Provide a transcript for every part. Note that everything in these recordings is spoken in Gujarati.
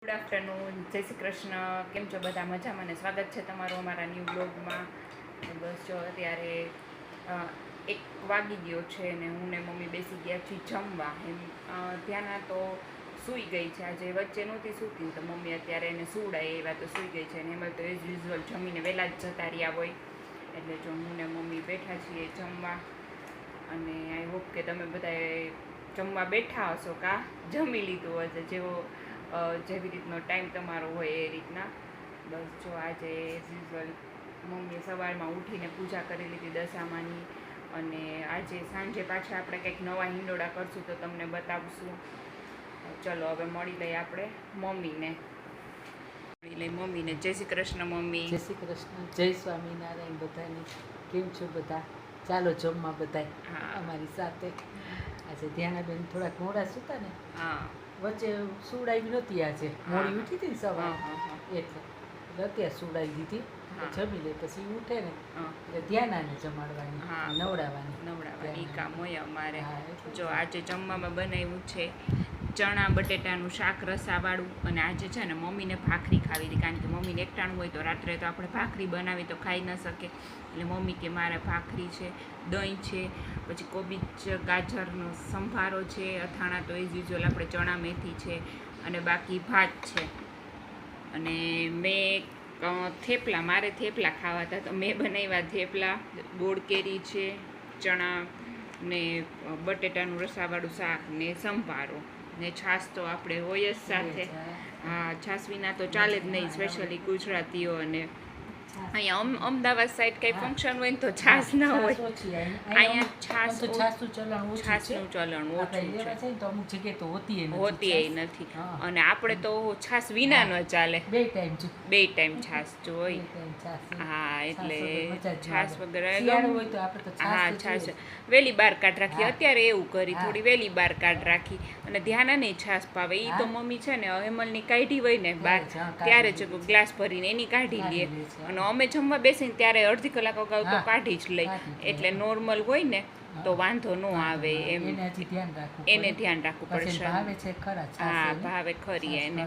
ગુડ આફ્ટરનૂન, જય શ્રી કૃષ્ણ. કેમ છો બધા? મજામાં ને? સ્વાગત છે તમારું અમારા ન્યૂ બ્લોગમાં. બસ જો અત્યારે 1 વાગી ગયો છે ને હું ને મમ્મી બેસી ગયા છીએ જમવા. ધ્યાના તો સૂઈ ગઈ છે, આજે વચ્ચે નહોતી સૂતી તો મમ્મી અત્યારે એને સુવડાય એવા તો સૂઈ ગઈ છે. અને એમાં તો એઝ યુઝ્યુઅલ જમીને વહેલા જ જતા રહ્યા હોય એટલે જો હું ને મમ્મી બેઠા છીએ જમવા. અને આઈ હોપ કે તમે બધાએ જમવા બેઠા હશો કા જમી લીધું હશે, જેવી રીતનો ટાઈમ તમારો હોય એ રીતના. બસ જો આજે એઝ યુઝ્યુઅલ મમ્મીએ સવારમાં ઉઠીને પૂજા કરી લીધી દશામાની. અને આજે સાંજે પાછા આપણે કંઈક નવા હિંડોળા કરશું તો તમને બતાવશું. ચલો હવે મળી લઈએ આપણે મમ્મીને. જય શ્રી કૃષ્ણ મમ્મી. જય શ્રી કૃષ્ણ, જય સ્વામિનારાયણ બધાને. કેમ છો બધા? ચાલો જમવા બધાય. હા. અમારી સાથે આજે ધ્યાનાબેન થોડાક મોડા સુતા ને, હા વચ્ચે સુવડાવી નહોતી આજે, મોડી ઉઠી હતી ને સવાર હા. એટલે અત્યારે સુવડાવી દીધી. હા. જમી લે પછી ઉઠે ને હા. એટલે ધ્યાનાને જમાડવાની, હા. નવડાવવાની. કામ હોય અમારે. હા, એટલે જો આજે જમવામાં બનાવ્યું છે ચણા બટેટાનું શાક રસાવાળું. અને આજે છે ને મમ્મીને ભાખરી ખાવી હતી, કારણ કે મમ્મીને એકટાણું હોય તો રાત્રે તો આપણે ભાખરી બનાવી તો ખાઈ ન શકે. એટલે મમ્મી કે મારે ભાખરી છે, દહીં છે, પછી કોબીજ ગાજરનો સંભારો છે, અથાણા તો એઝ યુઝ્યુઅલ આપણે ચણા મેથી છે, અને બાકી ભાત છે. અને મારે થેપલા ખાવા હતા તો મેં બનાવ્યા થેપલા. ગોળ કેરી છે, ચણા ને બટેટાનું રસાવાળું શાક ને સંભારો ને છાશ તો આપણે હોય જ સાથે. હા, છાશ વિના તો ચાલે જ નહીં, સ્પેશિયલી ગુજરાતીઓ. અને અહીંયા અમદાવાદ સાઈડ કંઈ ફંક્શન હોય ને તો છાશ ના હોય. અહીંયા છાશનું ચલણ ઓછું છે, હોતી નથી. અને આપણે તો છાશ વિના ન ચાલે, બે ટાઈમ છાશ જોઈ. હા, એટલે છાશ વગર હા છાશ વહેલી બાર કાઢ રાખી. અત્યારે એવું કરી, થોડી વહેલી બાર કાઢ રાખી. અને ધ્યાના નહીં છાશ ભાવે, એ તો મમ્મી છે ને હેમલની કાઢી હોય ને બાર ત્યારે જ ગ્લાસ ભરીને એની કાઢી લઈએ. અને અમે જમવા બેસીને ત્યારે અડધી કલાક અગાઉ તો કાઢી જ લઈ. એટલે નોર્મલ હોય ને તો વાંધો ન આવે એમ, એને ધ્યાન રાખવું પડશે. હા, ભાવે ખરી એને.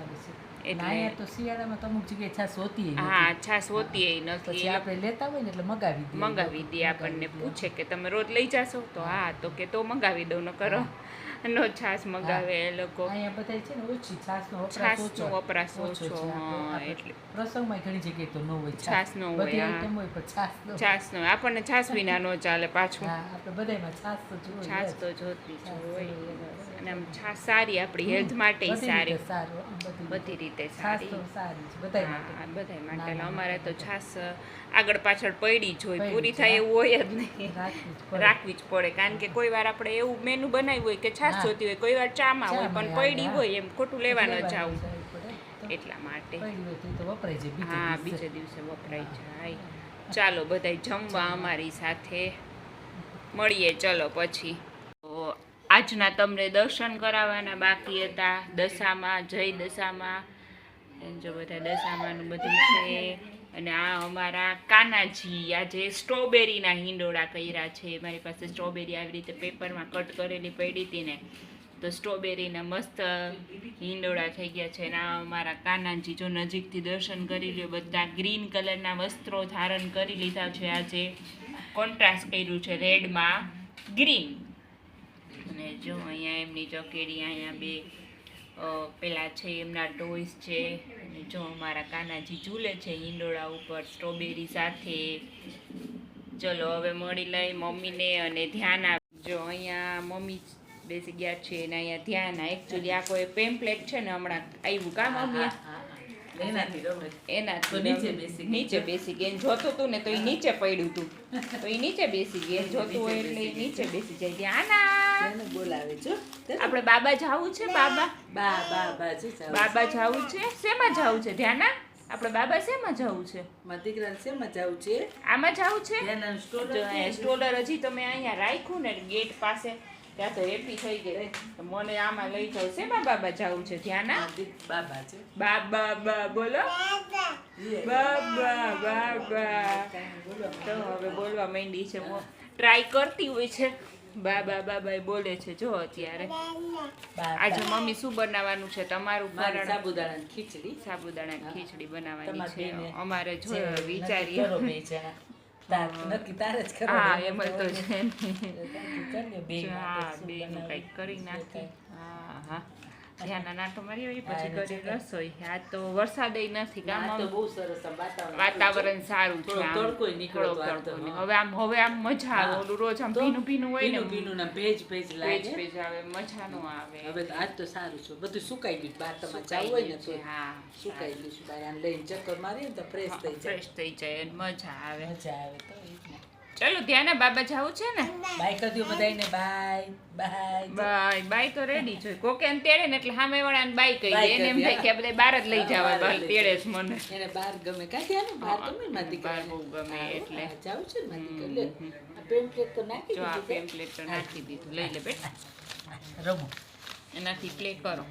એટલે તો શિયાળામાં તો અમુક જગ્યાએ છાશ હોતી હા, છાશ હોતી નથી. આપણે લેતા હોય ને એટલે મંગાવી દે. આપણને પૂછે કે તમે રોજ લઈ જાશો તો હા, તો કે તો મંગાવી દઉં. ન કરો નો છાશ મંગાવે એ લોકો. અહીંયા બધા છે ને ઓછી છાશનો વપરાશ ઓછો. હા, એટલે પ્રસંગમાં ઘણી જગ્યાએ તો ન હોય છાશ ન હોય. બધી આઈટમ હોય પણ છાશ ન હોય. આપણને છાશ વિના ન ચાલે પાછું. આપણે બધામાં છાશ તો જોઈએ, છાશ તો જોતી જ હોય. અને આમ છાશ સારી, આપણી હેલ્થ માટે સારી, બધી રીતે સારી. બધા માટે. અમારે તો છાશ આગળ પાછળ પડી જ હોય, પૂરી થાય એવું હોય જ નહીં, રાખવી જ પડે. કારણ કે કોઈ વાર આપણે એવું મેનુ બનાવ્યું હોય કે છાશ જોતી હોય, કોઈ વાર ચામાં હોય પણ પડી હોય, એમ ખોટું લેવા ન જાવું એટલા માટે. હા, બીજે દિવસે વપરાઈ જાય. ચાલો બધાય જમવા અમારી સાથે મળીએ. ચલો પછી તો આજના તમને દર્શન કરાવવાના બાકી હતા દશામાં, જય દશામાં. જો બધા દશામાનું બધું છે. અને આ અમારા કાનાજી આજે સ્ટ્રોબેરીના હિંડોળા કર્યા છે. મારી પાસે સ્ટ્રોબેરી આવી રીતે પેપરમાં કટ કરેલી પડી હતી ને, તો સ્ટ્રોબેરીના મસ્ત હિંડોળા થઈ ગયા છે. અને આ અમારા કાનાજી, જો નજીકથી દર્શન કરી લ્યો. બધા ગ્રીન કલરના વસ્ત્રો ધારણ કરી લીધા છે. આજે કોન્ટ્રાસ્ટ કર્યું છે રેડમાં ગ્રીન. અને જો અહીંયા એમની ચોકેડી, અહીંયા બે પેલા છે એમના ટોયસ છે. અને જો અમારા કાનાજી ઝૂલે છે હિંડોળા ઉપર સ્ટ્રોબેરી સાથે. ચલો હવે મળી લઈ મમ્મીને અને ધ્યાન. જો અહીંયા મમ્મી બેસી ગયા છે ને અહીંયા ધ્યાન. એકચ્યુઅલી આ કોઈ પેમ્પલેટ છે ને હમણાં આવ્યું કા મમ્મી, એનાથી નીચે બેસી ગઈ. જોતું હતું ને તો એ નીચે પડ્યું હતું, તો એ નીચે બેસી ગઈ. જોતું હોય એટલે એ નીચે બેસી જાય. ધ્યાના બોલાવે છો. આપણે બાબા જાવું છે. બાબા જાવું છે. શેમાં જાવું છે ધ્યાના? આપણે બાબા શેમાં જવું છે? દીકરા શેમાં જવું છે? આમાં જવું છે. સ્ટોલર હજી તો મેં અહીંયા રાખ્યું ને ગેટ પાસે, ત્યાં તો હેપી થઈ ગઈ. મને આમાં લઈ જાવ. શેમાં બાબા જવું છે ધ્યાના? બાબા છે. બાબા બોલો. બાબા તો હવે બોલવા માંડી છે. ટ્રાય કરતી હોય છે બા બોલે છે જો અત્યારે. બા આજે મમ્મી શું બનાવવાનું છે તમારું? મારી ફરાળ સાબુદાણાની ખીચડી. સાબુદાણાની ખીચડી બનાવવાની તમારી છે. બેને અમારે જે જોઈએ નક્કી વિચારીએ. કરો બે જણા. નક્કી તારે જ કરો. હા એમ તો છે ને. નક્કી કરી લ્યો બે હા માટે શું બેનું કંઈક બનાવવું, કરી જે નાખી. કાંઈ. હા હા ધ્યાનના નાટો મારી આવી હા, પછી એને કરી છે ને. રસોઈ. આ તો વરસાદ નથી ના, આ તો કામ. બહુ સરસ આમ વાતાવરણ સારું છે. થોડો આમ તડકોય નીકળ્યો તો થોડોક આજ તો, તડકો ને. હા. હવે આમ મજા આવે. હા. ઓલું રોજ આમ તો ભીનું ભીનું હોય ને ભીનું ભીનું ને ભેજ ભેજ ભેજ લાગે. ભેજ આવે મજા નો આવે. હવે તો આજ તો સારું છે, બધું સુકાઈ ગયું. બહાર તમારે સુકાઈ જવું હોય ને ગયું તો છે. હા સુકાઈ ગયું છે. બહાર આને લઈને ચક્કર મારીએ ને તો ફ્રેશ થઈ જાય. ફ્રેશ થઈ જાય અને મજા આવે. મજા આવે તો એ જ ને. ચલો ધ્યાને બાબા જાવું છે ને. બાય કરી દો બધાયને. Bye bye. બાય તો રેડી છે. કોકે ને તેડે ને એટલે સામે વાળાને બાય કહી દે. Bye એને એમ કહી દે, થાય કે બધા બહાર જ લઈ જવા. બહાર જ બાર લઈ તેડે જાય. જ મને. એને બહાર ગમે કાંઈ આનું બહાર હા, ગમે ને મારી બહાર દીકરાને. બહુ ગમે હા, એટલે. હા, જાવું છે ને મારી દીકરી. લે, આ પેમ્પલેટ તો નાખી જો આ દીધું છે. પેમ્પલેટ તો નાખી દીધું. લઈ લે બેટા. રમો. એનાથી પ્લે કરો.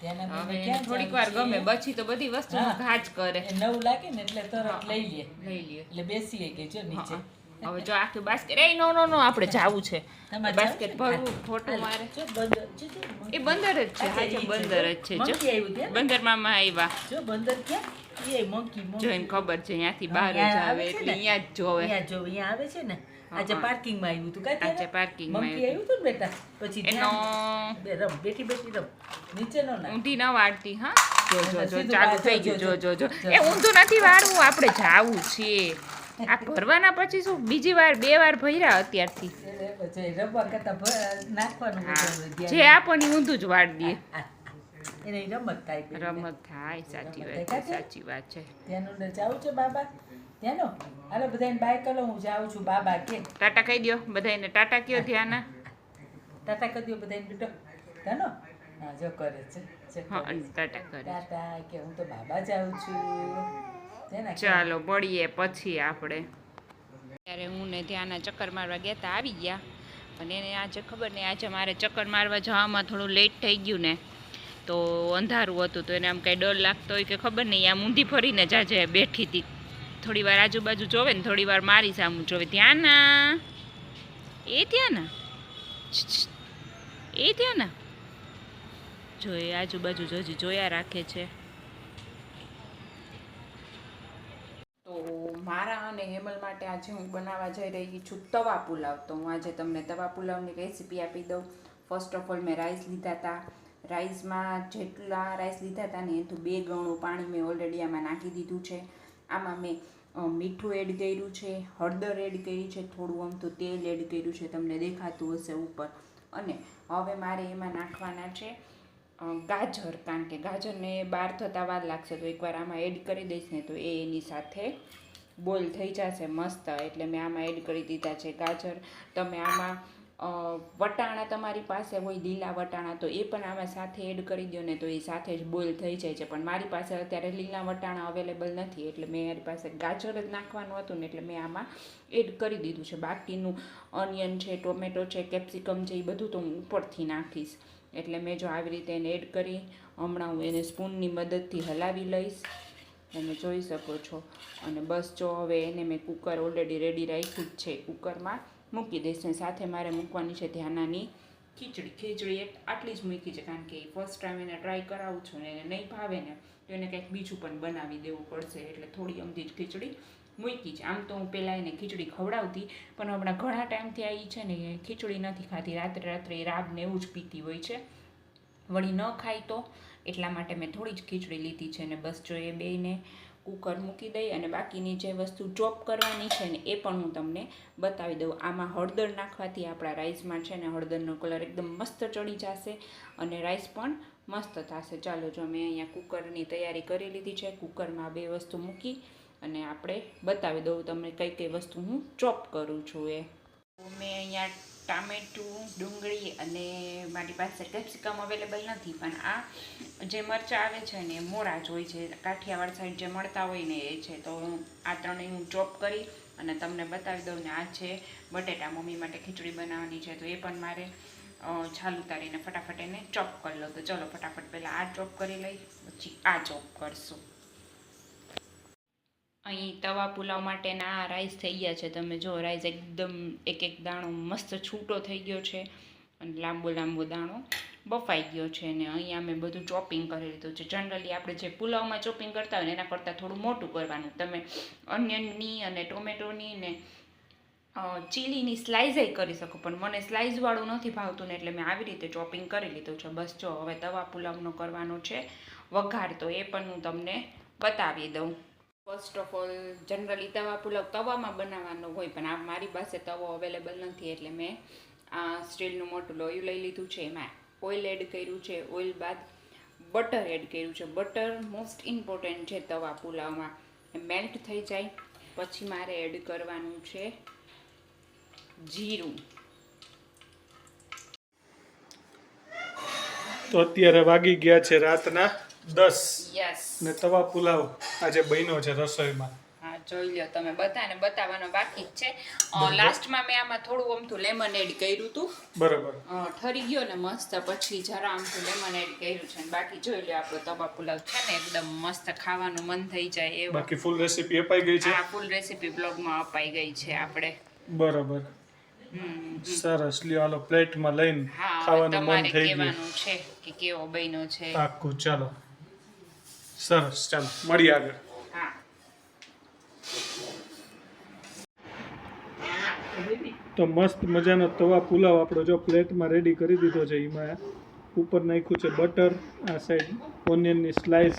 ત્યાંના હવે બેને એને ક્યાં થોડીક જાવું વાર છે? ગમે પછી તો બધી વસ્તુ હા. ઘા જ કરે. એ નવું લાગે ને એટલે તરત લઈ લે. લઈ લે. એટલે બેસીએ કે જો નીચે. હા. હવે જો આખી બાસ્કેટ એ નો આપણે જાવું છે. તમારે બાસ્કેટ જાવું છે ને? ભરવું ખોટું મારે. જો બંદર જો, જો, એ બંદર જ છે. અચ્છા, હાચે ઈ છે. બંદર જ છે. જો મંકી આવ્યું ત્યાં ને? બંદર મામા આવ્યા. જો બંદર ક્યાં? એ મંકી જો એને ખબર છે અહીંયાથી બહાર જ અહીંયા આવે આવે છે એટલે ને? અહીંયા જ જોવે. અહીંયા જો અહીંયા આવે છે ને. આજે હા. પાર્કિંગમાં આવ્યું હતું કાંઈ આજે ત્યારે? પાર્કિંગમાં મંકી આવ્યું હતું ને બેટા. પછી એનો ત્યાં રમ બેઠી બેઠી રમ. નીચે નો ના. ઊંધી ન વાળતી. હા જો જો જો સીધું ચાલુ બહાર થઈ જો, ગયું. જો જો જો જો. એ ઊંધું નથી વાળવું. આપણે જાવું છે. આ ભરવાના પછી શું બીજી વાર 2 વાર ભર્યા અત્યારથી. પછી રમવા કરતાં નાખવાનું હા વધારે જે આપણને ઊંધું જ વાળી દે. એને રમત થાય પેલી. રમત થાય. સાચી વાત છે. સાચી વાત છે. ત્યાંનું ને જાવું છે બાબા ત્યાંનો. હાલો બધાને બાય કરો. હું જાઉં છું બાબા કે ટાટા કહી દો બધાને. ટાટા કયો ધ્યાના. ટાટા કરી દો બધાને બેટો. ત્યાંનો હા જો કરે છે. જો હા કરે અને છે. ટાટા કરે. ટાટા કે હું તો બાબા જાઉં છું. તેના કે ચાલો મળીએ પછી આપણે. ત્યારે હું ને ધ્યાના ચક્કર મારવા ગયા તા આવી ગયા. અને એને આજે ખબર નહીં આજે મારે ચક્કર મારવા જવામાં થોડું લેટ થઈ ગયું ને તો અંધારું હતું તો એને આમ કાંઈ ડર લાગતો હોય કે ખબર નહીં આમ ઊંધી ફરીને જ આજે બેઠી હતી. થોડી વાર આજુબાજુ જોવે ને થોડી વાર મારી સામું જોવે. ધ્યાના એ ધ્યાના એ ધ્યાના જોઈએ આજુબાજુ હજી જોયા રાખે છે. તો મારા અને હેમલ માટે આજે હું બનાવવા જઈ રહી છું તવા પુલાવ. તો હું આજે તમને તવા પુલાવની રેસીપી આપી દઉં. ફર્સ્ટ ઓફ ઓલ મેં રાઈસ લીધા હતા. રાઈસમાં જેટલા રાઈસ લીધા હતા ને એનું 2 ગણું પાણી મેં ઓલરેડી આમાં નાખી દીધું છે. આમાં મેં મીઠું એડ કર્યું છે, હળદર એડ કરી છે, થોડું અમથું તેલ એડ કર્યું છે, તમને દેખાતું હશે ઉપર. અને હવે મારે એમાં નાખવાના છે ગાજર, કારણ કે ગાજરને બહાર થતાં વાર લાગશે તો એકવાર આમાં એડ કરી દઈશ ને તો એ એની સાથે બોઇલ થઈ જશે મસ્ત. એટલે મેં આમાં એડ કરી દીધા છે ગાજર. તમે આમાં વટાણા તમારી પાસે હોય લીલા વટાણા તો એ પણ આમાં સાથે એડ કરી દો ને તો એ સાથે જ બોઇલ થઈ જાય છે. પણ મારી પાસે અત્યારે લીલા વટાણા અવેલેબલ નથી એટલે મારી પાસે ગાજર જ નાખવાનું હતું ને એટલે મેં આમાં એડ કરી દીધું છે. બાકીનું ઓનિયન છે, ટોમેટો છે, કેપ્સિકમ છે એ બધું તો હું ઉપરથી નાખીશ. એટલે મેં જો આવી રીતે એને એડ કરી હમણાં હું એને સ્પૂનની મદદથી હલાવી લઈશ. તમે જોઈ શકો છો. અને બસ જો હવે એને મેં કુકર ઓલરેડી રેડી રાખ્યું જ છે. કુકરમાં મૂકી દઈશ ને સાથે મારે મૂકવાની છે ધ્યાનાની ખીચડી. ખીચડી આટલી જ મૂકી છે કારણ કે ફર્સ્ટ ટાઈમ એને ટ્રાય કરાવું છું ને એને નહીં ભાવે ને તો એને કંઈક બીજું પણ બનાવી દેવું પડશે એટલે થોડી અમથી જ ખીચડી મૂકી છે. આમ તો હું પહેલાં એને ખીચડી ખવડાવતી પણ હમણાં ઘણા ટાઈમથી આ છે ને ખીચડી નથી ખાતી. રાત્રે રાબ ને એવું જ પીતી હોય છે. વળી ન ખાય તો એટલા માટે મેં થોડી જ ખીચડી લીધી છે. ને બસ જો એ બેયને કુકર મૂકી દઈ અને બાકીની જે વસ્તુ ચોપ કરવાની છે ને એ પણ હું તમને બતાવી દઉં. આમાં હળદર નાખવાથી આપણા રાઈસમાં છે ને હળદરનો કલર એકદમ મસ્ત ચડી જશે અને રાઈસ પણ મસ્ત થશે. ચાલો જો મેં અહીંયા કુકરની તૈયારી કરી લીધી છે. કુકરમાં 2 વસ્તુ મૂકી અને આપણે બતાવી દઉં તમને કઈ કઈ વસ્તુ હું ચોપ કરું છું. એ મેં અહીંયા ટામેટું, ડુંગળી અને મારી પાસે કેપ્સિકમ અવેલેબલ નથી પણ આ જે મરચાં આવે છે ને એ મોળા જ હોય છે. કાઠિયાવાડ સાઈડ જે મળતા હોય ને એ છે. તો આ ત્રણેય હું ચોપ કરી અને તમને બતાવી દઉં ને આ છે બટેટા. મમ્મી માટે ખીચડી બનાવવાની છે તો એ પણ મારે છાલ ઉતારીને ફટાફટ એને ચોપ કરી લો. તો ચલો ફટાફટ પહેલાં આ ચોપ કરી લઈ પછી આ ચોપ કરશું. અહીં તવા પુલાવ માટેના આ રાઈસ થઈ ગયા છે. તમે જો રાઈસ એકદમ એક એક દાણો મસ્ત છૂટો થઈ ગયો છે અને લાંબો લાંબો દાણો બફાઈ ગયો છે. અને અહીંયા મેં બધું ચોપિંગ કરી લીધું છે. જનરલી આપણે જે પુલાવમાં ચોપિંગ કરતા હોય ને એના કરતાં થોડું મોટું કરવાનું. તમે ઓનિયનની અને ટોમેટોની ને ચીલીની સ્લાઇઝેય કરી શકો, પણ મને સ્લાઇઝવાળું નથી ભાવતું ને એટલે મેં આવી રીતે ચોપિંગ કરી લીધું છે. બસ જો હવે તવા પુલાવનો કરવાનો છે વઘાર, તો એ પણ હું તમને બતાવી દઉં. ફર્સ્ટ ઓફ ઓલ જનરલી તવા પુલાવ તવામાં બનાવવાનો હોય, પણ આ મારી પાસે તવો અવેલેબલ નથી એટલે મેં આ સ્ટીલનું મોટું લોયું લઈ લીધું છે. એમાં ઓઇલ એડ કર્યું છે. ઓઇલ બાદ બટર એડ કર્યું છે. બટર મોસ્ટ ઇમ્પોર્ટન્ટ છે તવા પુલાવમાં. મેલ્ટ થઈ જાય પછી મારે એડ કરવાનું છે જીરું. તો અત્યારે વાગી ગયા છે રાતના 10 યસ. ને તવા પુલાવ આજે બન્યો છે રસોઈમાં. હા, જોઈ લ્યો તમે. બધાને બતાવવાનો બાકી જ છે. લાસ્ટમાં મેં આમાં થોડું અમથું લેમન એડ કર્યું હતું. બરાબર. ઠરી ગયો ને મસ્ત, પછી જરા અમથું લેમન એડ કર્યું છે. બાકી જોઈ લ્યો આપણો તવા પુલાવ છે ને એકદમ મસ્ત, ખાવાનું મન થઈ જાય એવું. બાકી ફૂલ રેસીપી અપાઈ ગઈ છે. આ ફૂલ રેસીપી બ્લોગમાં અપાઈ ગઈ છે આપણે. બરાબર. સરસ. લ્યો હાલો પ્લેટમાં લઈને ખાવાનું મન તમારે થઈ ગયું. કહેવાનું છે કે કેવો બન્યો છે. પાક્કું. ચાલો સરસ. ચાલો મળીએ આગળ. હા. તો મસ્ત મજાનો તવા પુલાવ આપણો જો પ્લેટમાં રેડી કરી દીધો છે. એમાં ઉપર નાખ્યું છે બટર, આ સાઈડ ઓનિયનની સ્લાઇસ.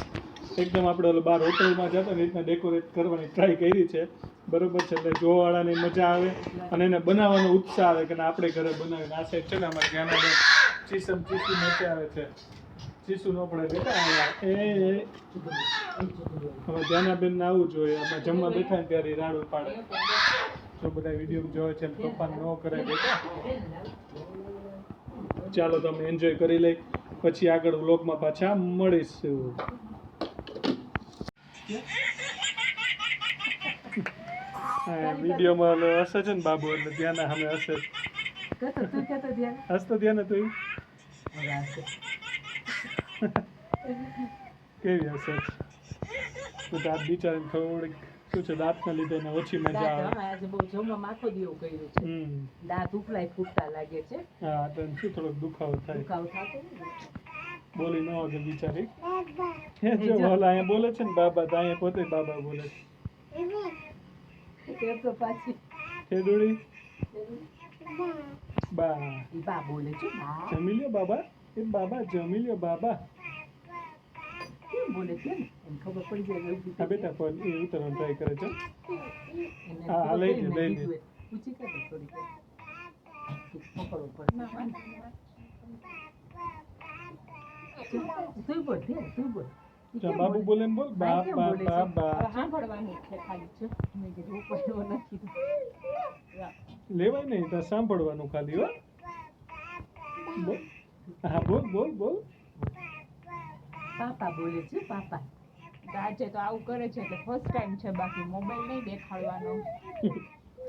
એકદમ આપણે ઓલો બહાર હોટલમાં જતા ને રીતના ડેકોરેટ કરવાની ટ્રાય કરી છે. બરોબર છે. એટલે જોવાવાળાને મજા આવે અને એને બનાવવાનો ઉત્સાહ આવે કે ના આપણે ઘરે બનાવીને. આ સાઈડ છે ને અમારે જ્ઞાનાબેન ચીસુ નીચે આવે છે. ચીસુ ન પડે બેટા. હવે જ્ઞાનાબેનને આવવું જોઈએ. અમે જમવા બેઠા ને ત્યારે રાડું પાડે. જો બધા વિડીયો જોવે છે તોફાન ન કરે બેટા. ચાલો તમે એન્જોય કરી લઈ, પછી આગળ વ્લોગમાં પાછા મળીશું. હા, વિડીયોમાં હશે છે ને બાબુ, એટલે ધ્યાન સામે હશે. હસતો ધ્યાન તું કેવી હશે? તો દાંત બિચારીને થોડીક શું છે, દાંતના લીધે એને ઓછી મજા આવે. આજે બહુ જમવામાં આખો દીવો કર્યો છે. દાંત ઉપલાય ફૂટતા લાગે છે. હા, તો એને શું થોડોક દુખાવો થાય. દુખાવો થતો ને. બોલી ન વગર બિચારી. હે જો ઓલા અહીંયા બોલે છે ને બાબા, તો અહીંયા પોતે બાબા બોલે છે. તે તો પાછી ખેડૂડી બા બા બોલે છે. બા જમી લ્યો બાબા. એ બાબા જમી લ્યો બાબા. કેમ બોલે છે ને એને ખબર પડી જાય. હા બેટા, પણ એ ઉતરવાનું ટ્રાય કરે છે. એને હા, લઈ લે, લઈ લે. ઊંચી કરે થોડી પકડવો પડે. તું બોલ, તું બોલ. જા બાબુ બોલે એમ બોલ. બા બા બા બા. સાંભળવાનું છે ખાલી છે. મેં કીધું ઉપર નથી. લેવાય નહીં તો સાંભળવાનું ખાલી. હો બોલ. હા બોલ બોલ બોલ. પાપા બોલે છે. પાપા આજે તો આવું કરે છે એટલે ફર્સ્ટ ટાઈમ છે, બાકી મોબાઈલ નહીં દેખાડવાનો.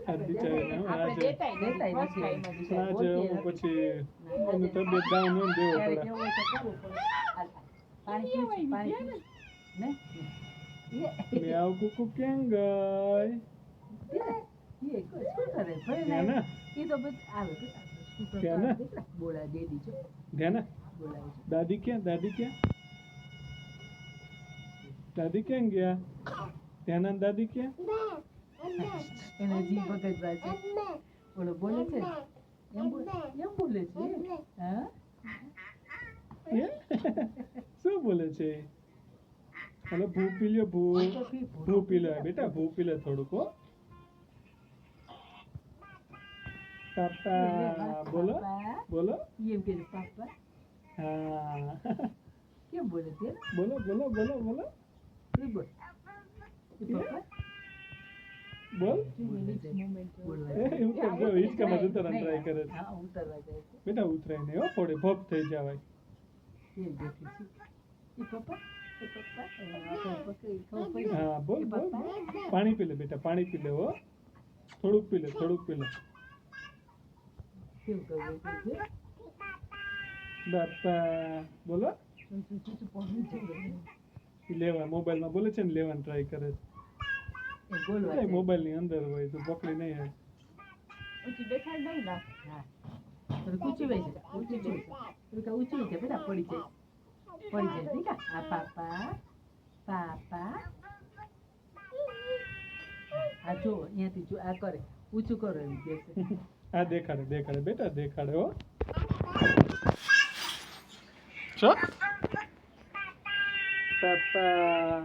આ બિચારીને હું આપણે આજે દેતાય નથી, ફર્સ્ટ ટાઈમ જ છે. આજે હું પછી એની તબિયત ડાઉન હોય ને દેવો ત્યારે પડે. કેવું હોય તો કરવું પડે. હાલ, પાણી પીવું છે? પાણી પીવું? ને મેં આવું કુકુ ક્યાં ગઈ? એ શું કરે ભાઈ? ધ્યાન એ તો બધું આવે. ક્યાં ને? બોલા દેદી છે. ધ્યાન. બોલાવે છે. દાદી ક્યાં? દાદી ક્યાં? દાદી ક્યાં ગયા? ધ્યાન દાદી ક્યાં? એના જી પકડવા છે. બોલો બોલે છે. એમ બોલે છે. હા, એ? શું બોલે છે? હલો, ભૂ પી લ્યો. ભૂ ભૂ પી લે બેટા. ભૂ પી લે થોડુંક. હો પાપા બોલો બોલો. એમ કે પાપા હા કેમ બોલે છે? બોલો બોલો બોલો બોલો. શું બોલ? પાપા બોલ. બોલવા એ એવું કેમ? જો હિંચકામાં ઉતરવાનું ટ્રાય કરે છે. હા, ઉતરવા જાય છે. બેટા ઉતરાય નહીં. હો થોડી ભોગ થઈ જવાય. એમ બેઠી છે. એ પપ્પા પકડી ખબર પડી. હા બોલ બોલ. પાણી પી લે બેટા. પાણી પી લે. હો થોડુંક પી લે. થોડુંક પી લે. કેવું કરવું છે? બાપા બોલો. શું પહોંચી છે? ઈ લેવા મોબાઈલમાં બોલે છે ને, લેવાનું ટ્રાય કરે છે. એ બોલવા જાય. મોબાઈલની અંદર હોય તો પકડી નહીં હોય. ઊંચી દેખાડ નહીં ના હા થોડીક ઊંચી વહી જાય ઊંચી વહી જાય થોડીક ઊંચી વહી જાય બેટા પડી જાય નહીં કા આ પાપા પાપા આ જો અહીંયાથી જો આ કરે ઊંચું કરો એમ કે છે આ દેખાડે બેટા દેખાડે હો. છો પાપા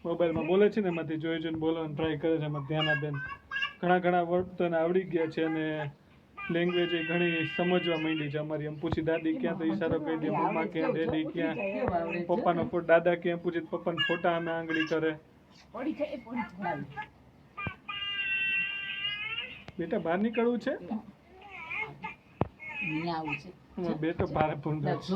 મોબાઈલમાં બોલે છે ને એમાંથી જોઈને બોલવાનું ટ્રાય કરે છે. એમાં ધ્યાન આપે. ઘણા વર્ડ તો એને આવડી ગયા છે અને લેંગ્વેજ એ ઘણી સમજવા માંડી છે. અમારી એમ પૂછી દાદી ક્યાં તો ઈશારો કહી દે, મમ્મા ક્યાં, ડેડી ક્યાં, કેવું આવડે છે પપ્પાનો ફોટો, દાદા ક્યાં પૂછે તો પપ્પાના ફોટા અમે આંગળી કરે. પડી જાય પડી જાય બેટા બહાર નીકળવું છે. અહીંયા આવું છે એમાં બે તો ભારે ભૂંડા છે.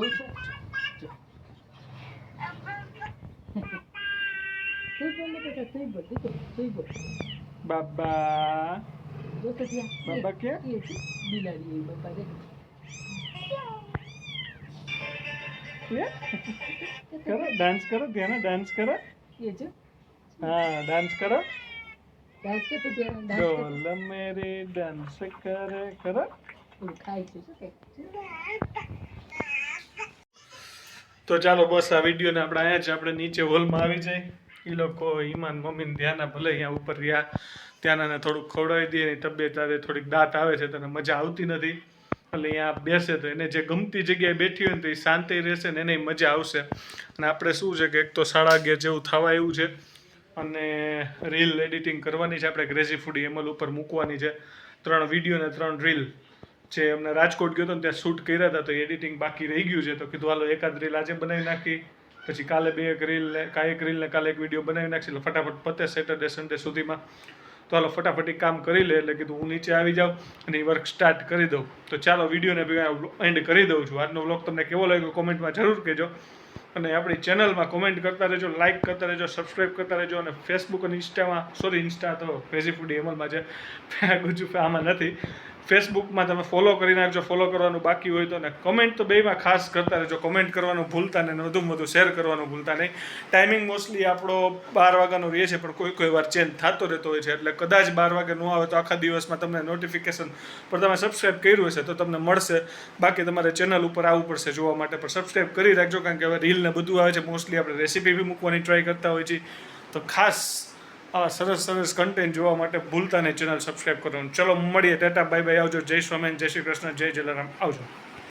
જો જો જો થઈ બોલ બેટા થઈ બોલ બાબા જો તો ત્યાં બાબા ક્યાં? એ છે બિલાડી એ બાબા દેખ કરો ડાન્સ કરો ધ્યાન ડાન્સ કરો. એ છે હા ડાન્સ કરો. ડાન્સ કે તો ત્યાં ડાન્સ ડોલ મેરી ડાન્સ કરે કરો. ખાય છે શું કે તો ચાલો બસ આ વિડીયોને આપણે અહીંયા જ આપણે નીચે હોલમાં આવી જાય. એ લોકો ઈમાન મમ્મીને ધ્યાન ભલે અહીંયા ઉપર રહ્યા ત્યાંના થોડુંક ખવડાવી દે. એની તબિયત આવે થોડીક દાંત આવે છે તને મજા આવતી નથી એટલે અહીંયા બેસે તો એને જે ગમતી જગ્યાએ બેઠી હોય ને તો એ શાંતિ રહેશે ને એને મજા આવશે. અને આપણે શું છે કે એક તો 11:30 જેવું થવા એવું છે અને રીલ એડિટિંગ કરવાની છે આપણે ક્રેઝી ફૂડી એમએલ ઉપર મૂકવાની છે. 3 વિડીયો ને 3 રીલ જે અમને રાજકોટ ગયો હતો ને ત્યાં શૂટ કર્યા હતા તો એડિટિંગ બાકી રહી ગયું છે. તો કીધું હાલો એકાદ રીલ આજે બનાવી નાખી પછી કાલે એક રીલ ને કાલે એક વિડીયો બનાવી નાખશે એટલે ફટાફટ પતે સેટરડે સન્ડે સુધીમાં. તો હાલો ફટાફટ કામ કરી લે એટલે કીધું હું નીચે આવી જાઉં અને એ વર્ક સ્ટાર્ટ કરી દઉં. તો ચાલો વિડીયોને એન્ડ કરી દઉં છું. આજનો વ્લોગ તમને કેવો લાગ્યો કોમેન્ટમાં જરૂર કહેજો અને આપણી ચેનલમાં કોમેન્ટ કરતા રહેજો, લાઇક કરતા રહેજો, સબસ્ક્રાઈબ કરતા રહેજો અને ફેસબુક અને ઇન્સ્ટા તો ક્રેઝી ફૂડી એમલમાં છે ગુજુ આમાં નથી. ફેસબુકમાં તમે ફોલો કરી નાખજો ફોલો કરવાનું બાકી હોય તો. અને કમેન્ટ તો બેમાં ખાસ કરતા રહેજો. કમેન્ટ કરવાનું ભૂલતા નહીં અને વધુમાં વધુ શેર કરવાનું ભૂલતા નહીં. ટાઈમિંગ મોસ્ટલી આપણો 12 વાગ્યાનો રહે છે પણ કોઈ વાર ચેન્જ થતો રહેતો હોય છે એટલે કદાચ 12 વાગે ન આવે તો આખા દિવસમાં તમને નોટિફિકેશન પર તમે સબસ્ક્રાઈબ કર્યું હશે તો તમને મળશે. બાકી તમારે ચેનલ ઉપર આવવું પડશે જોવા માટે પણ સબસ્ક્રાઈબ કરી રાખજો કારણ કે હવે રીલ ને બધું આવે છે. મોસ્ટલી આપણે રેસીપી બી મૂકવાની ટ્રાય કરતા હોય છે તો ખાસ આવા સરસ કન્ટેન્ટ જોવા માટે ભૂલતા નહીં ચેનલ સબસ્ક્રાઈબ કરવાનું. ચલો મળીએ ટાટા બાય બાય આવજો. જય સ્વામિનારાયણ, જય શ્રી કૃષ્ણ, જય જલારામ આવજો.